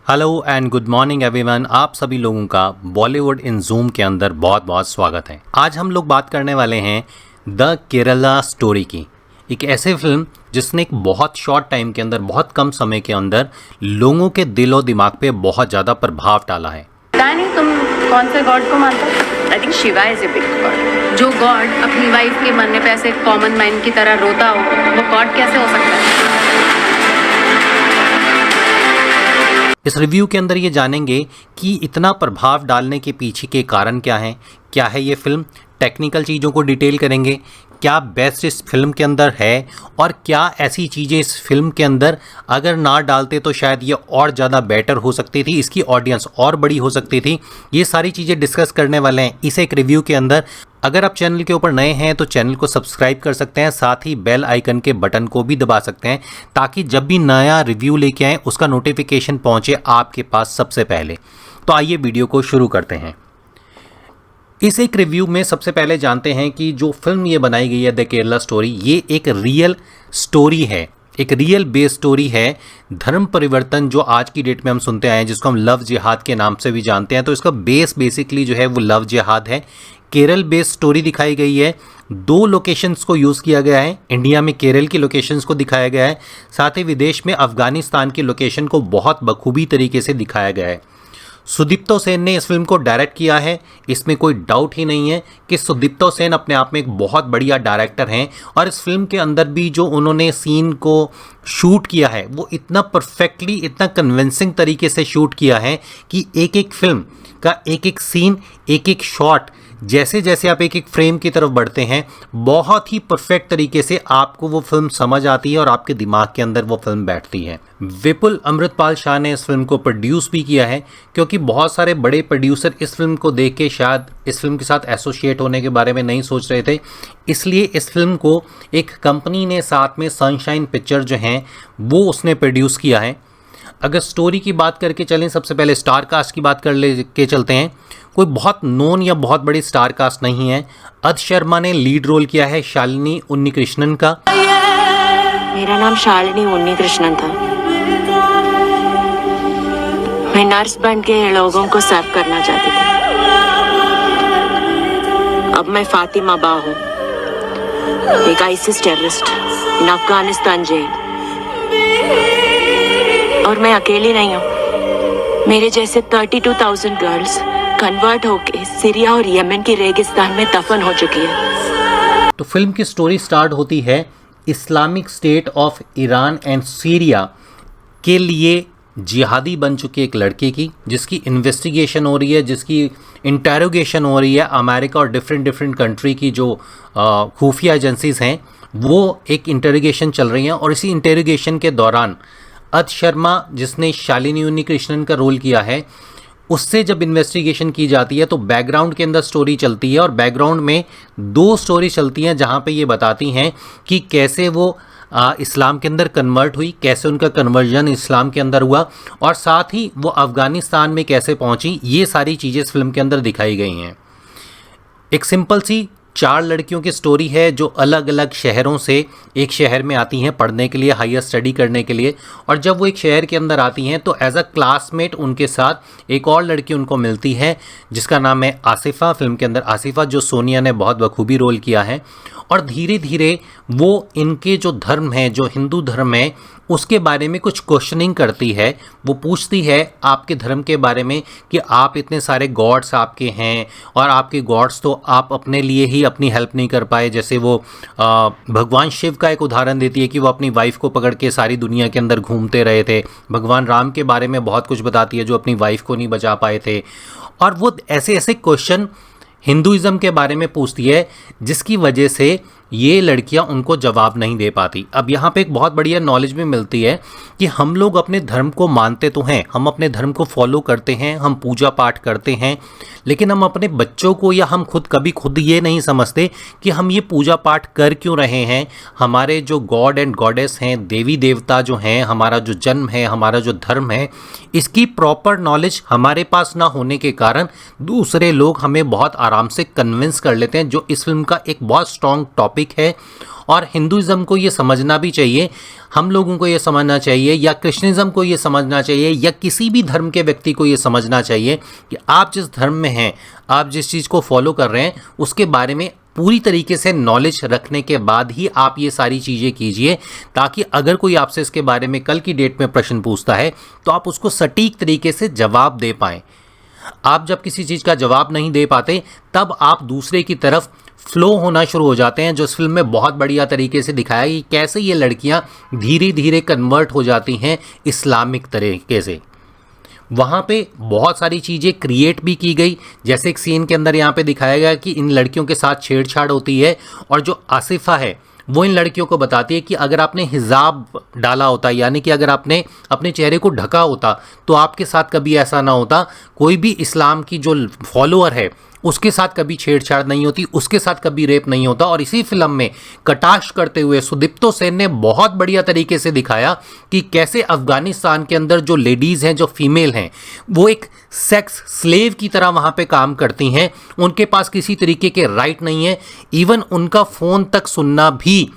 Hello and good morning everyone. आप सभी लोगों का बॉलीवुड इन जूम के अंदर बहुत बहुत स्वागत है। आज हम लोग बात करने वाले हैं द केरला स्टोरी की, एक ऐसे फिल्म जिसने एक बहुत शॉर्ट टाइम के अंदर, बहुत कम समय के अंदर लोगों के दिलो दिमाग पे बहुत ज़्यादा प्रभाव डाला है। नहीं, तुम कौन से गॉड को मानते हो? I think Shiva is a big God. जो गॉड अपनी वाइफ के मरने पे ऐसे कॉमन मैन की तरह रोता हो, वो गॉड कैसे हो सकता है? इस रिव्यू के अंदर ये जानेंगे कि इतना प्रभाव डालने के पीछे के कारण क्या है ये फिल्म। टेक्निकल चीज़ों को डिटेल करेंगे, क्या बेस्ट इस फिल्म के अंदर है और क्या ऐसी चीज़ें इस फिल्म के अंदर अगर ना डालते तो शायद ये और ज़्यादा बेटर हो सकती थी, इसकी ऑडियंस और बड़ी हो सकती थी। ये सारी चीज़ें डिस्कस करने वाले हैं इस एक रिव्यू के अंदर। अगर आप चैनल के ऊपर नए हैं तो चैनल को सब्सक्राइब कर सकते हैं, साथ ही बेल आइकन के बटन को भी दबा सकते हैं ताकि जब भी नया रिव्यू लेके आएँ उसका नोटिफिकेशन पहुँचे आपके पास सबसे पहले। तो आइए वीडियो को शुरू करते हैं। इस एक रिव्यू में सबसे पहले जानते हैं कि जो फिल्म ये बनाई गई है द केरला स्टोरी, ये एक रियल स्टोरी है, एक रियल बेस स्टोरी है। धर्म परिवर्तन जो आज की डेट में हम सुनते आए हैं, जिसको हम लव जिहाद के नाम से भी जानते हैं, तो इसका बेस बेसिकली जो है वो लव जिहाद है। केरल बेस्ड स्टोरी दिखाई गई है। 2 लोकेशंस को यूज़ किया गया है। इंडिया में केरल की लोकेशंस को दिखाया गया है, साथ ही विदेश में अफगानिस्तान की लोकेशन को बहुत बखूबी तरीके से दिखाया गया है। सुदीप्तो सेन ने इस फिल्म को डायरेक्ट किया है। इसमें कोई डाउट ही नहीं है कि सुदीप्तो सेन अपने आप में एक बहुत बढ़िया डायरेक्टर हैं और इस फिल्म के अंदर भी जो उन्होंने सीन को शूट किया है वो इतना परफेक्टली, इतना कन्विंसिंग तरीके से शूट किया है कि एक एक फिल्म का एक एक सीन, एक एक शॉट, जैसे जैसे आप एक एक फ्रेम की तरफ बढ़ते हैं, बहुत ही परफेक्ट तरीके से आपको वो फिल्म समझ आती है और आपके दिमाग के अंदर वो फिल्म बैठती है। विपुल अमृतपाल शाह ने इस फिल्म को प्रोड्यूस भी किया है, क्योंकि बहुत सारे बड़े प्रोड्यूसर इस फिल्म को देख के शायद इस फिल्म के साथ एसोसिएट होने के बारे में नहीं सोच रहे थे, इसलिए इस फिल्म को एक कंपनी ने साथ में सनशाइन पिक्चर जो हैं वो उसने प्रोड्यूस किया है। अगर स्टोरी की बात करके चलें, सबसे पहले स्टार कास्ट की बात कर ले के चलते हैं। कोई बहुत नोन या बहुत बड़ी स्टार कास्ट नहीं है। अद शर्मा ने लीड रोल किया है शालिनी उन्नीकृष्णन का। मेरा नाम शालिनी उन्नीकृष्णन था। मैं नर्स बन के लोगों को सर्व करना चाहती थी। अब मैं फातिमा बा हूँ, एक ISIS terrorist in Afghanistan jail. और मैं अकेली नहीं हूँ, मेरे जैसे 32,000 गर्ल्स कन्वर्ट होके सीरिया और यमन की रेगिस्तान में दफन हो चुकी है। तो फिल्म की स्टोरी स्टार्ट होती है Islamic state of Iran and Syria के लिए जिहादी बन चुकी एक लड़के की, जिसकी इन्वेस्टिगेशन हो रही है, जिसकी इंटेरोगेशन हो रही है। अमेरिका और डिफरेंट कंट्री की जो खुफिया एजेंसीज हैं वो एक इंटेरोगेशन चल रही हैं और इसी इंटेरोगेशन के दौरान अद शर्मा, जिसने शालिनी उन्नीकृष्णन का रोल किया है, उससे जब इन्वेस्टिगेशन की जाती है तो बैकग्राउंड के अंदर स्टोरी चलती है और बैकग्राउंड में 2 स्टोरी चलती हैं जहाँ पे ये बताती हैं कि कैसे वो इस्लाम के अंदर कन्वर्ट हुई, कैसे उनका कन्वर्जन इस्लाम के अंदर हुआ और साथ ही वो अफ़गानिस्तान में कैसे पहुँची। ये सारी चीज़ें इस फिल्म के अंदर दिखाई गई हैं। एक सिंपल सी 4 लड़कियों की स्टोरी है जो अलग अलग शहरों से एक शहर में आती हैं पढ़ने के लिए, हायर स्टडी करने के लिए। और जब वो एक शहर के अंदर आती हैं तो एज अ क्लासमेट उनके साथ एक और लड़की उनको मिलती है जिसका नाम है आसिफा। फिल्म के अंदर आसिफा, जो सोनिया ने बहुत बखूबी रोल किया है। और धीरे धीरे वो इनके जो धर्म है, जो हिंदू धर्म है, उसके बारे में कुछ क्वेश्चनिंग करती है। वो पूछती है आपके धर्म के बारे में कि आप इतने सारे गॉड्स आपके हैं और आपके गॉड्स तो आप अपने लिए ही अपनी हेल्प नहीं कर पाए। जैसे वो भगवान शिव का एक उदाहरण देती है कि वो अपनी वाइफ को पकड़ के सारी दुनिया के अंदर घूमते रहे थे। भगवान राम के बारे में बहुत कुछ बताती है जो अपनी वाइफ को नहीं बचा पाए थे। और वो ऐसे ऐसे क्वेश्चन हिंदुइज़्म के बारे में पूछती है जिसकी वजह से ये लड़कियां उनको जवाब नहीं दे पाती। अब यहाँ पे एक बहुत बढ़िया नॉलेज भी मिलती है कि हम लोग अपने धर्म को मानते तो हैं, हम अपने धर्म को फॉलो करते हैं, हम पूजा पाठ करते हैं, लेकिन हम अपने बच्चों को या हम खुद ये नहीं समझते कि हम ये पूजा पाठ कर क्यों रहे हैं। हमारे जो गॉड एंड गॉडेस हैं, देवी देवता जो हैं, हमारा जो जन्म है, हमारा जो धर्म है, इसकी प्रॉपर नॉलेज हमारे पास ना होने के कारण दूसरे लोग हमें बहुत आराम से कन्विंस कर लेते हैं, जो इस फिल्म का एक बहुत स्ट्रॉन्ग टॉपिक टॉपिक है और हिंदुइज़्म को ये समझना भी चाहिए, हम लोगों को ये समझना चाहिए या क्रिश्चियनिज़्म को ये समझना चाहिए या किसी भी धर्म के व्यक्ति को ये समझना चाहिए कि आप जिस धर्म में हैं, आप जिस चीज़ को फॉलो कर रहे हैं उसके बारे में पूरी तरीके से नॉलेज रखने के बाद ही आप ये सारी चीज़ें कीजिए, ताकि अगर कोई आपसे इसके बारे में कल की डेट में प्रश्न पूछता है तो आप उसको सटीक तरीके से जवाब दे पाएँ। आप जब किसी चीज़ का जवाब नहीं दे पाते तब आप दूसरे की तरफ फ्लो होना शुरू हो जाते हैं, जो इस फिल्म में बहुत बढ़िया तरीके से दिखाया कि कैसे ये लड़कियां धीरे धीरे कन्वर्ट हो जाती हैं इस्लामिक तरीके से। वहाँ पे बहुत सारी चीज़ें क्रिएट भी की गई, जैसे एक सीन के अंदर यहाँ पे दिखाया गया कि इन लड़कियों के साथ छेड़छाड़ होती है और जो आसिफा है वो इन लड़कियों को बताती है कि अगर आपने हिजाब डाला होता, यानी कि अगर आपने अपने चेहरे को ढका होता तो आपके साथ कभी ऐसा ना होता, कोई भी इस्लाम की जो फॉलोअर है उसके साथ कभी छेड़छाड़ नहीं होती, उसके साथ कभी रेप नहीं होता। और इसी फिल्म में कटाक्ष करते हुए सुदीप्तो सेन ने बहुत बढ़िया तरीके से दिखाया कि कैसे अफगानिस्तान के अंदर जो लेडीज़ हैं, जो फीमेल हैं, वो एक सेक्स स्लेव की तरह वहाँ पे काम करती हैं। उनके पास किसी तरीके के राइट नहीं है, इवन उनका फ़ोन तक सुनना भी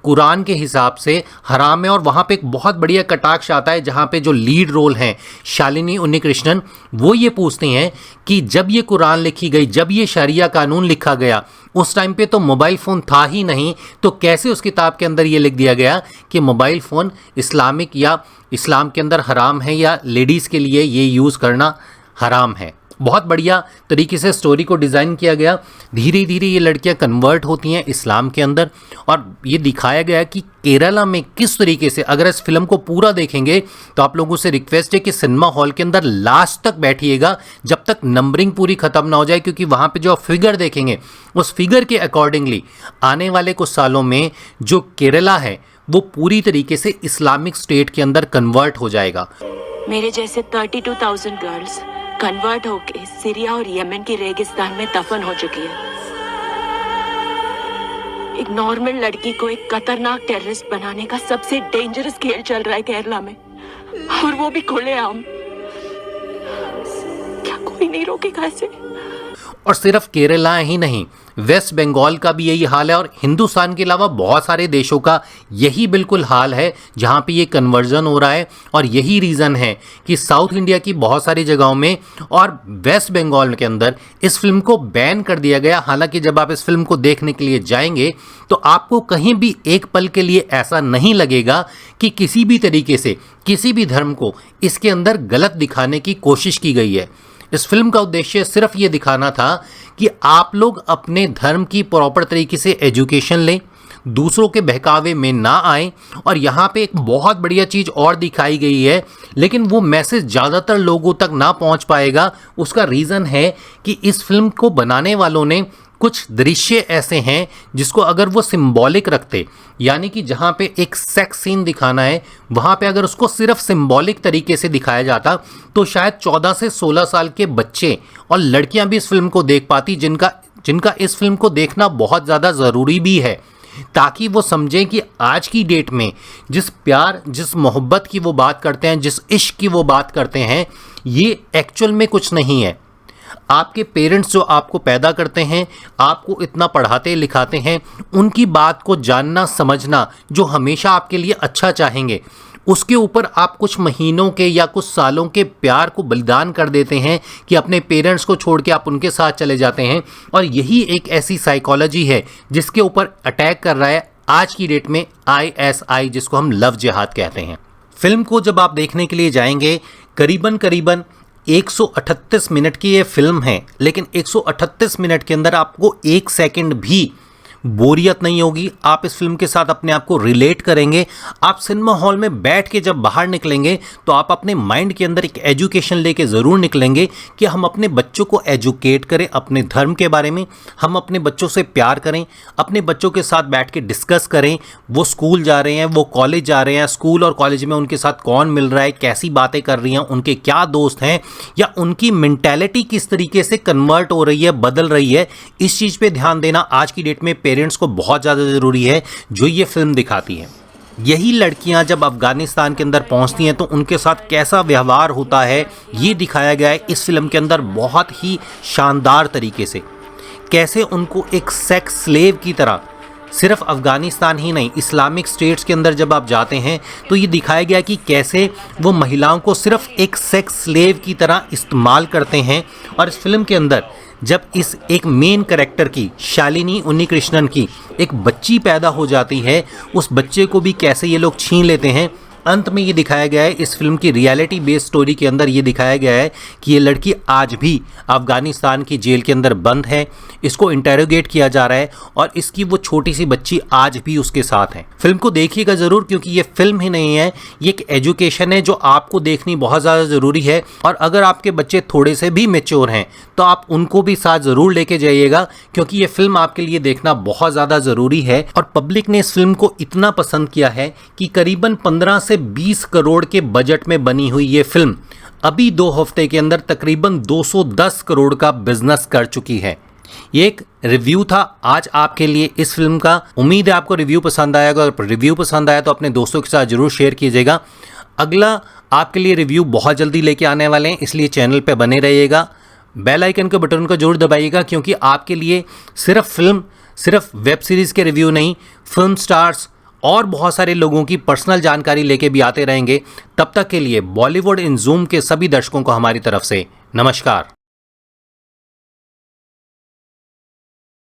कुरान के हिसाब से हराम है। और वहाँ पे एक बहुत बढ़िया कटाक्ष आता है जहाँ पे जो लीड रोल हैं शालिनी उन्नीकृष्णन, वो ये पूछती हैं कि जब ये कुरान लिखी गई, जब ये शरिया कानून लिखा गया, उस टाइम पे तो मोबाइल फ़ोन था ही नहीं, तो कैसे उस किताब के अंदर ये लिख दिया गया कि मोबाइल फ़ोन इस्लामिक या इस्लाम के अंदर हराम है या लेडीज़ के लिए ये यूज़ करना हराम है। बहुत बढ़िया तरीके से स्टोरी को डिज़ाइन किया गया। धीरे धीरे ये लड़कियां कन्वर्ट होती हैं इस्लाम के अंदर और ये दिखाया गया कि केरला में किस तरीके से, अगर इस फिल्म को पूरा देखेंगे तो आप लोगों से रिक्वेस्ट है कि सिनेमा हॉल के अंदर लास्ट तक बैठिएगा जब तक नंबरिंग पूरी ख़त्म ना हो जाए, क्योंकि वहाँ पे जो आप फिगर देखेंगे उस फिगर के अकॉर्डिंगली आने वाले कुछ सालों में जो केरला है वो पूरी तरीके से इस्लामिक स्टेट के अंदर कन्वर्ट हो जाएगा। मेरे जैसे 32,000 गर्ल्स कन्वर्ट होके सीरिया और यमन की रेगिस्तान में दफन हो चुकी है। एक नॉर्मल लड़की को एक खतरनाक टेररिस्ट बनाने का सबसे डेंजरस खेल चल रहा है केरला में, और वो भी खुलेआम। क्या कोई नहीं रोकेगा इसे? और सिर्फ केरला ही नहीं, वेस्ट बंगाल का भी यही हाल है और हिंदुस्तान के अलावा बहुत सारे देशों का यही बिल्कुल हाल है जहाँ पे ये कन्वर्जन हो रहा है। और यही रीज़न है कि साउथ इंडिया की बहुत सारी जगहों में और वेस्ट बंगाल के अंदर इस फिल्म को बैन कर दिया गया। हालांकि जब आप इस फिल्म को देखने के लिए जाएंगे तो आपको कहीं भी एक पल के लिए ऐसा नहीं लगेगा कि किसी भी तरीके से किसी भी धर्म को इसके अंदर गलत दिखाने की कोशिश की गई है। इस फिल्म का उद्देश्य सिर्फ ये दिखाना था कि आप लोग अपने धर्म की प्रॉपर तरीके से एजुकेशन लें, दूसरों के बहकावे में ना आए। और यहाँ पे एक बहुत बढ़िया चीज़ और दिखाई गई है, लेकिन वो मैसेज ज़्यादातर लोगों तक ना पहुँच पाएगा। उसका रीज़न है कि इस फिल्म को बनाने वालों ने कुछ दृश्य ऐसे हैं जिसको अगर वो सिंबॉलिक रखते, यानी कि जहाँ पे एक सेक्स सीन दिखाना है वहाँ पे अगर उसको सिर्फ सिंबॉलिक तरीके से दिखाया जाता तो शायद 14 से 16 साल के बच्चे और लड़कियाँ भी इस फिल्म को देख पाती, जिनका इस फिल्म को देखना बहुत ज़्यादा ज़रूरी भी है, ताकि वो समझें कि आज की डेट में जिस प्यार, जिस मोहब्बत की वो बात करते हैं, जिस इश्क की वो बात करते हैं, ये एक्चुअल में कुछ नहीं है। आपके पेरेंट्स जो आपको पैदा करते हैं, आपको इतना पढ़ाते लिखाते हैं, उनकी बात को जानना समझना, जो हमेशा आपके लिए अच्छा चाहेंगे, उसके ऊपर आप कुछ महीनों के या कुछ सालों के प्यार को बलिदान कर देते हैं कि अपने पेरेंट्स को छोड़ के आप उनके साथ चले जाते हैं। और यही एक ऐसी साइकोलॉजी है जिसके ऊपर अटैक कर रहा है आज की डेट में ISI, जिसको हम लव जिहाद कहते हैं। फिल्म को जब आप देखने के लिए जाएंगे, करीबन 138 मिनट की ये फिल्म है, लेकिन 138 मिनट के अंदर आपको एक सेकंड भी बोरियत नहीं होगी। आप इस फिल्म के साथ अपने आप को रिलेट करेंगे। आप सिनेमा हॉल में बैठ के जब बाहर निकलेंगे तो आप अपने माइंड के अंदर एक एजुकेशन लेके ज़रूर निकलेंगे कि हम अपने बच्चों को एजुकेट करें अपने धर्म के बारे में, हम अपने बच्चों से प्यार करें, अपने बच्चों के साथ बैठ के डिस्कस करें। वो स्कूल जा रहे हैं, वो कॉलेज जा रहे हैं, स्कूल और कॉलेज में उनके साथ कौन मिल रहा है, कैसी बातें कर रही हैं, उनके क्या दोस्त हैं, या उनकी मेंटालिटी किस तरीके से कन्वर्ट हो रही है, बदल रही है। इस चीज़ पे ध्यान देना आज की डेट में पेरेंट्स को बहुत ज़्यादा ज़रूरी है, जो ये फिल्म दिखाती है। यही लड़कियां जब अफगानिस्तान के अंदर पहुंचती हैं तो उनके साथ कैसा व्यवहार होता है ये दिखाया गया है इस फिल्म के अंदर बहुत ही शानदार तरीके से। कैसे उनको एक सेक्स स्लेव की तरह सिर्फ अफगानिस्तान ही नहीं, इस्लामिक स्टेट्स के अंदर जब आप जाते हैं तो ये दिखाया गया कि कैसे वो महिलाओं को सिर्फ एक सेक्स स्लेव की तरह इस्तेमाल करते हैं। और इस फिल्म के अंदर जब इस एक मेन कैरेक्टर की, शालिनी उन्नीकृष्णन की, एक बच्ची पैदा हो जाती है, उस बच्चे को भी कैसे ये लोग छीन लेते हैं। अंत में ये दिखाया गया है, इस फिल्म की रियलिटी बेस्ड स्टोरी के अंदर ये दिखाया गया है कि ये लड़की आज भी अफगानिस्तान की जेल के अंदर बंद है, इसको इंटेरोगेट किया जा रहा है और इसकी वो छोटी सी बच्ची आज भी उसके साथ है। फिल्म को देखिएगा ज़रूर, क्योंकि ये फिल्म ही नहीं है, ये एक एजुकेशन है जो आपको देखनी बहुत ज़्यादा ज़रूरी है। और अगर आपके बच्चे थोड़े से भी मैच्योर हैं तो आप उनको भी साथ ज़रूर लेके जाइएगा, क्योंकि ये फिल्म आपके लिए देखना बहुत ज़्यादा ज़रूरी है। और पब्लिक ने इस फिल्म को इतना पसंद किया है कि करीबन 15 से 20 करोड़ के बजट में बनी हुई ये फिल्म अभी 2 हफ्ते के अंदर तकरीबन 210 करोड़ का बिजनेस कर चुकी है। ये एक रिव्यू था आज आपके लिए इस फिल्म का। उम्मीद है आपको रिव्यू पसंद आएगा। अगर रिव्यू पसंद आया तो अपने दोस्तों के साथ जरूर शेयर कीजिएगा। अगला आपके लिए रिव्यू बहुत जल्दी लेके आने वाले हैं, इसलिए चैनल पे बने रहिएगा। बेल आइकन के बटन को जरूर दबाइएगा, क्योंकि आपके लिए सिर्फ वेब सीरीज़ के रिव्यू नहीं, फिल्म स्टार्स और बहुत सारे लोगों की पर्सनल जानकारी लेके भी आते रहेंगे। तब तक के लिए बॉलीवुड इन जूम के सभी दर्शकों को हमारी तरफ से नमस्कार।